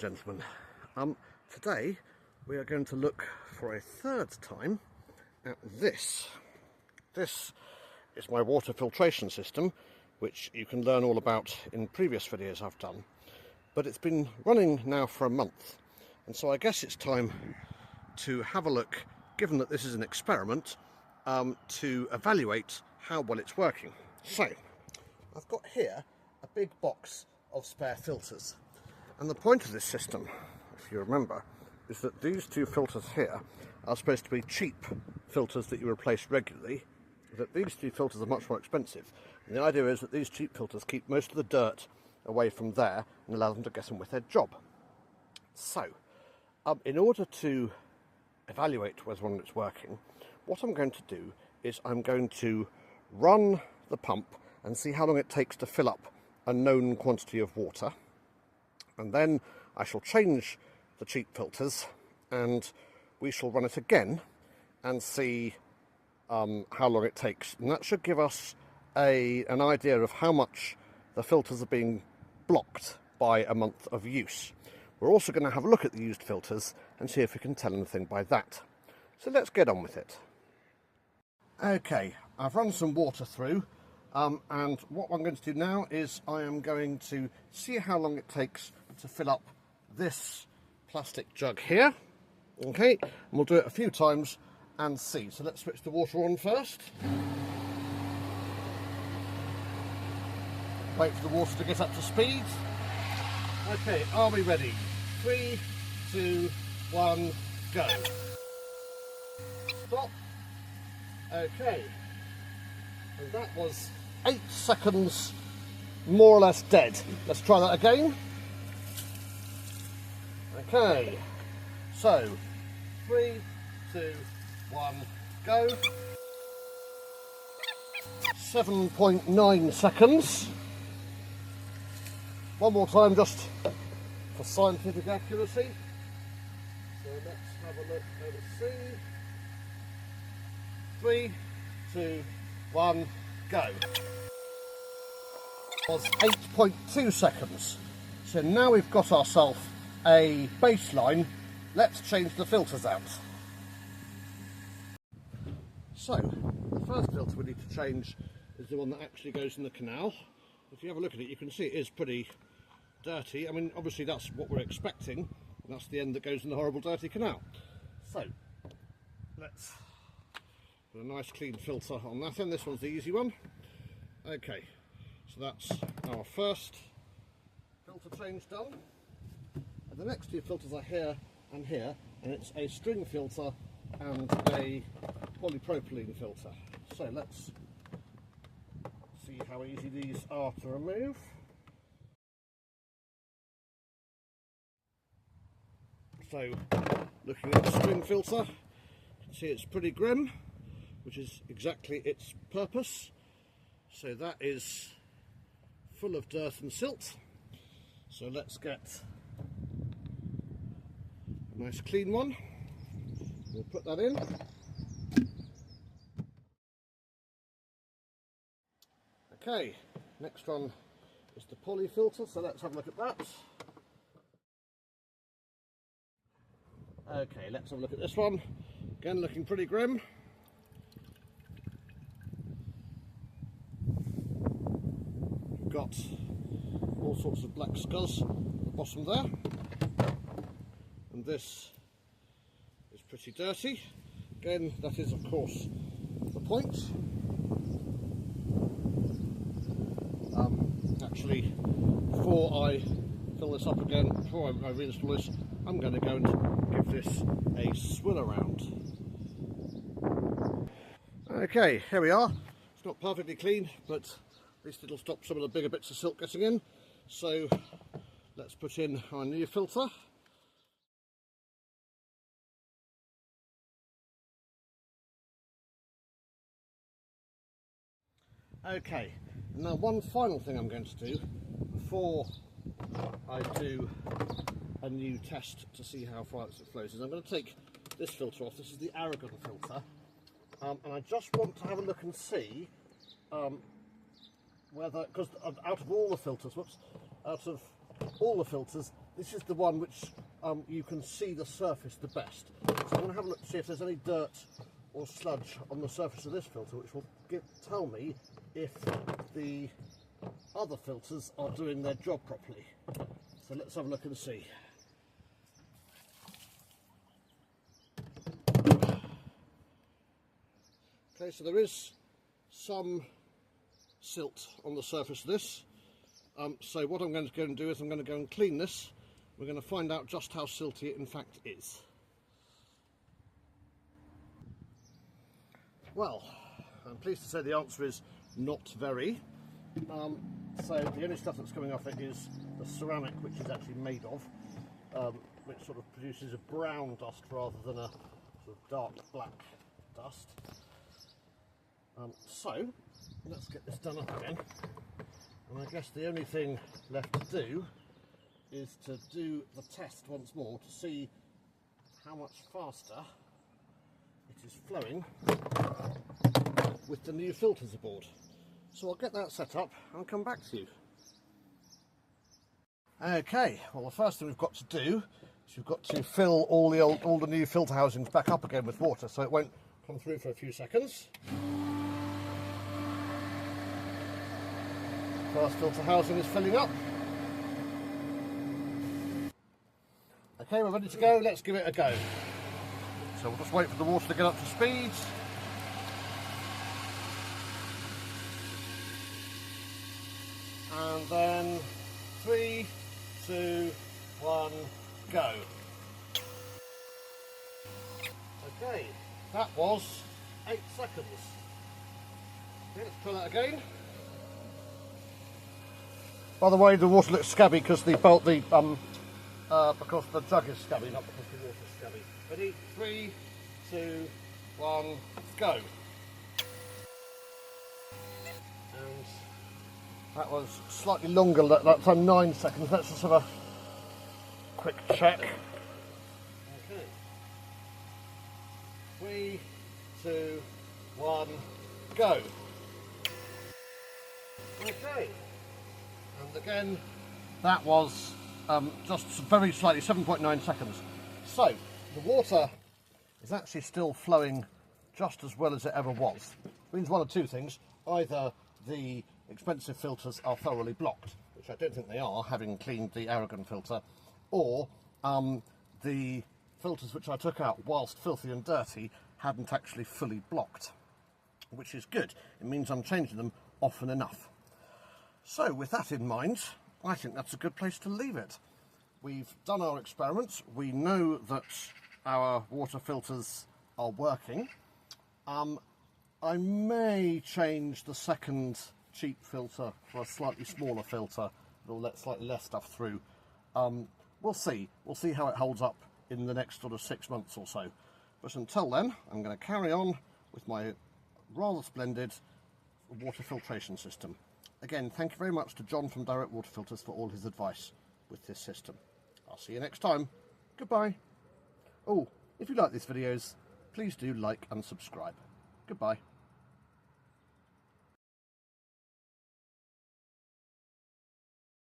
gentlemen. Today we are going to look for a third time at this. This is my water filtration system, which you can learn all about in previous videos I've done. But it's been running now for a month, and so I guess it's time to have a look, given that this is an experiment, to evaluate how well it's working. So, I've got here a big box of spare filters, and the point of this system, if you remember, is that these two filters here are supposed to be cheap filters that you replace regularly, that these two filters are much more expensive, and the idea is that these cheap filters keep most of the dirt away from there and allow them to get on with their job. So, in order to evaluate whether or not it's working, what I'm going to do is I'm going to run the pump and see how long it takes to fill up a known quantity of water, and then I shall change the cheap filters and we shall run it again and see how long it takes, and that should give us an idea of how much the filters are being blocked by a month of use. We're also going to have a look at the used filters and see if we can tell anything by that. So let's get on with it. Okay, I've run some water through, and what I'm going to do now is I am going to see how long it takes to fill up this plastic jug here. Okay, and we'll do it a few times and see. So let's switch the water on first. Wait for the water to get up to speed. Okay, are we ready? 3, 2, 1, go. Stop. Okay. And that was 8 seconds more or less dead. Let's try that again. Okay. So, 3, 2, 1, go. 7.9 seconds. One more time just for scientific accuracy. So let's have a look and see. 3, 2, 1, go. Was 8.2 seconds. So now we've got ourselves a baseline. Let's change the filters out. So, the first filter we need to change is the one that actually goes in the canal. If you have a look at it, you can see it is pretty dirty. I mean, obviously that's what we're expecting, and that's the end that goes in the horrible dirty canal. So, let's put a nice clean filter on that end. This one's the easy one. Okay, so that's our first filter change done. And the next two filters are here, and it's a string filter and a polypropylene filter. So let's see how easy these are to remove. So, looking at the string filter, you can see it's pretty grim, which is exactly its purpose. So that is full of dirt and silt. So let's get a nice clean one. We'll put that in. Okay, next one is the poly filter, so let's have a look at that. Okay, let's have a look at this one. Again, looking pretty grim. We've got all sorts of black scuzz at the bottom there. And this is pretty dirty. Again, that is of course the point. Actually, before I fill this up again, before I reinstall this, I'm going to go and give this a swill around. Okay, here we are. It's not perfectly clean, but at least it'll stop some of the bigger bits of silt getting in. So let's put in our new filter. Okay, now one final thing I'm going to do before I do a new test to see how far it flows is I'm going to take this filter off. This is the Aragon filter, and I just want to have a look and see whether, because out of all the filters, this is the one which you can see the surface the best. So I'm going to have a look to see if there's any dirt or sludge on the surface of this filter, which will tell me if the other filters are doing their job properly. So let's have a look and see. Okay, so there is some silt on the surface of this. So what I'm going to go and do is I'm going to go and clean this. We're going to find out just how silty it in fact is. Well, I'm pleased to say the answer is not very. So the only stuff that's coming off it is the ceramic, which is actually made of, which sort of produces a brown dust rather than a sort of dark black dust. So let's get this done up again, and I guess the only thing left to do is to do the test once more to see how much faster it is flowing with the new filters aboard. So I'll get that set up and come back to you. Okay, well the first thing we've got to do is we've got to fill all the new filter housings back up again with water so it won't come through for a few seconds. First filter housing is filling up. Okay, we're ready to go, let's give it a go. So we'll just wait for the water to get up to speed. And then 3, 2, 1, go. Okay, that was 8 seconds. Okay, let's try that again. By the way, the water looks scabby because because the jug is scabby, not because the water's scabby. Ready? 3, 2, 1, go. And that was slightly longer, that time 9 seconds. Let's just have a quick check. Okay. 3, 2, 1, go. Okay. And again, that was just very slightly, 7.9 seconds. So, the water is actually still flowing just as well as it ever was. It means one of two things. Either the expensive filters are thoroughly blocked, which I don't think they are, having cleaned the Aragon filter, or the filters which I took out whilst filthy and dirty hadn't actually fully blocked, which is good. It means I'm changing them often enough. So with that in mind, I think that's a good place to leave it. We've done our experiments. We know that our water filters are working. I may change the second cheap filter for a slightly smaller filter that'll let slightly less stuff through. We'll see. We'll see how it holds up in the next sort of 6 months or so. But until then, I'm going to carry on with my rather splendid water filtration system. Again, thank you very much to John from Direct Water Filters for all his advice with this system. I'll see you next time. Goodbye. Oh, if you like these videos, please do like and subscribe. Goodbye.